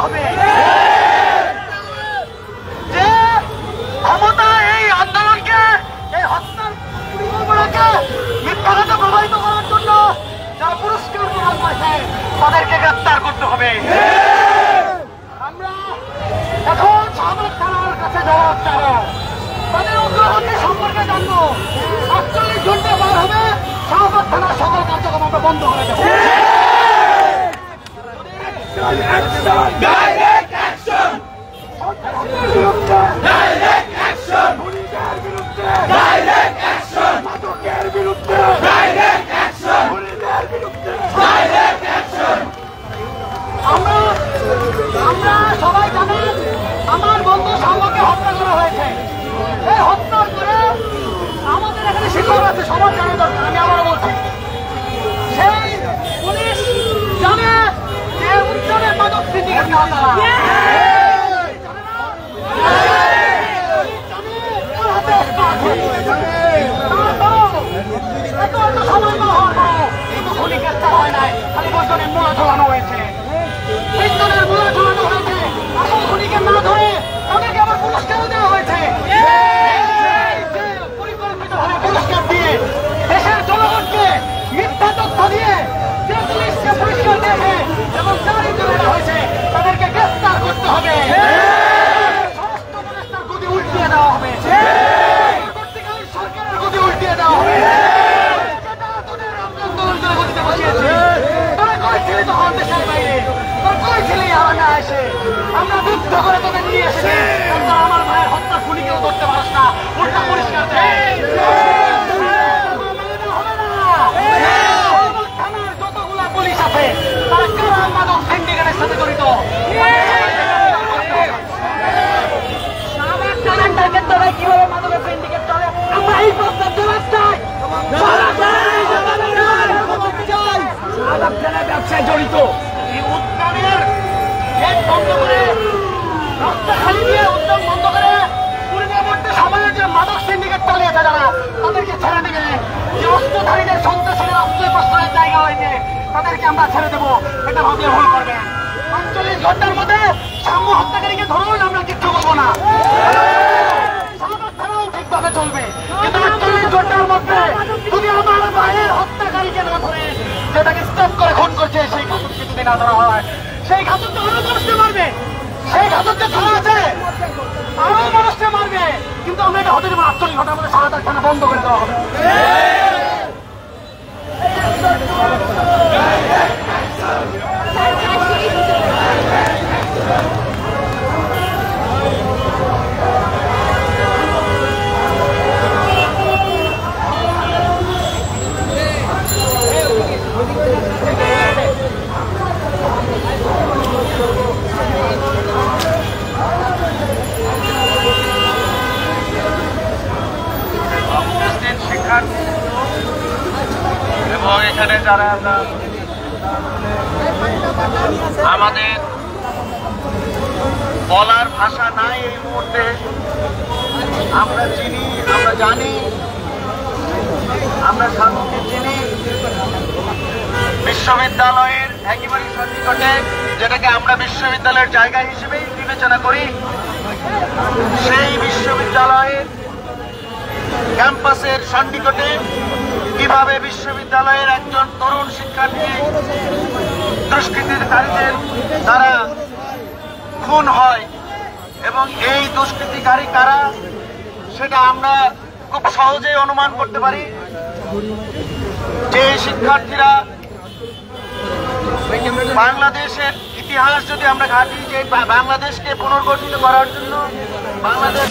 হবে। যে ক্ষমতা এই আন্দোলনকে, এই হত্যার পরিকল্পনাকে মিথ্যাকে প্রভাবিত করার জন্য যারা পুরস্কার প্রদান করেছে তাদেরকে গ্রেপ্তার করতে হবে। আমরা এখন শাহবাগ থানার কাছে জবাব চাবো, তাদের অগ্রগতি সম্পর্কে জানবো। ৪৮ ঘন্টা বার হবে, শাহবাগ থানার সকল কার্যক্রম আমরা বন্ধ করে দেবো। আমরা সবাই জানেন আমার বন্ধু শাহবাগকে হত্যা করা হয়েছে। এই হত্যার করে আমাদের এখানে শিক্ষক আছে, সবার জানা দরকার। আমি আবারও বলছি, সেই পুলিশ জানে যে উচ্চারণের মাদক সিন্ডিকেট নেওয়া তারা হয় নাই, খালি বৈজ্ঞানিক মোড়া ঝোলানো হয়েছে, বিজ্ঞানের মোড়া ঝোলানো হয়েছে। আসল খুনিকে না ধরে তাদেরকে আবার পুরস্কার দেওয়া হয়েছে। পরিকল্পিতভাবে পুরস্কার দিয়ে দেশের জনগণকে মিথ্যা তথ্য দিয়ে যে পুলিশকে পুরস্কার দিয়েছে এবং যার ইন্টারনেট হয়েছে তাদেরকে গ্রেফতার করতে হবে। সমস্ত পুলিশটার গতি উল্টিয়ে দেওয়া হবে, পরবর্তীকালীন সরকারের গতি উল্টিয়ে দেওয়া হবে। যেটা তোদের আমরা আন্দোলন করে গতিতে বসিয়েছি, তোরা কই ছিলি তখন দেশের বাইরে, তোর কই ছিলি আমার না এসে? আমরা যুদ্ধ করে তোদের নিয়ে এসেছি, কিন্তু আমার ভাইয়ের হত্যা খুনিকেও ধরতে পারস না, উল্টা পরিষ্কার দেয়। থানার যতগুলা পুলিশ আছে তারা কারা মাদক সিন্ডিকেটের সাথে জড়িত। কিভাবে মাদকের সিন্ডিকেট চলে আমরা এই প্রস্তাব জবাব চাই। ব্যবসায় জড়িত এই উদ্যানের গেট বন্ধ করে, রাস্তা খালি দিয়ে উদ্যান বন্ধ করে পূর্ববর্তী সময়ে যে মাদক সিন্ডিকেট চালিয়েছে যারা, তাদেরকে ছেড়ে দিবে। যে অস্ত্রধারীদের সন্ত্রাসীদের অস্ত্রের প্রশ্রয়ের জায়গা হয়েছে তাদেরকে আমরা ছেড়ে দেবো, এটা ভাবলে ভুল করবেন। ৪৫ ঘন্টার মধ্যে সাম্য হত্যাকারীকে ধরুন, আমরা কিচ্ছু বলবো না, শাহবাগ থানাও ঠিকভাবে চলবে। কিন্তু ৪৮ ঘন্টার মধ্যে যদি আমার ভাইয়ের হত্যাকারীকে না ধরে, যেটাকে স্টপ করে খুন করছে, সেই ঘাতককে যদি না ধরা হয়, সেই ঘাতক তো আরো মানুষকে মারবে। সেই ঘাতক যে থানা আছে আরো মানুষকে মারবে। কিন্তু আমরা এটা হতে দেবো ৪৮ ঘন্টার মধ্যে শাহবাগ থানা বন্ধ করে দেওয়া হবে। এবং এখানে যারা আমাদের বলার ভাষা নাই এই মুহূর্তে, আমরা চিনি, আমরা জানি, আমরা শাহবাগকে চিনি বিশ্ববিদ্যালয়ের একেবারে সন্নিকটে, যেটাকে আমরা বিশ্ববিদ্যালয়ের জায়গা হিসেবেই বিবেচনা করি। সেই বিশ্ববিদ্যালয়ের ক্যাম্পাসের সন্নিকটে কিভাবে বিশ্ববিদ্যালয়ের একজন তরুণ শিক্ষার্থী দুষ্কৃতিকারীদের দ্বারা খুন হয় এবং এই দুষ্কৃতিকারী কারা সেটা আমরা খুব সহজেই অনুমান করতে পারি। যে শিক্ষার্থীরা বাংলাদেশের ইতিহাস যদি আমরা ঘাঁটি, যে বাংলাদেশকে পুনর্গঠিত করার জন্য বাংলাদেশ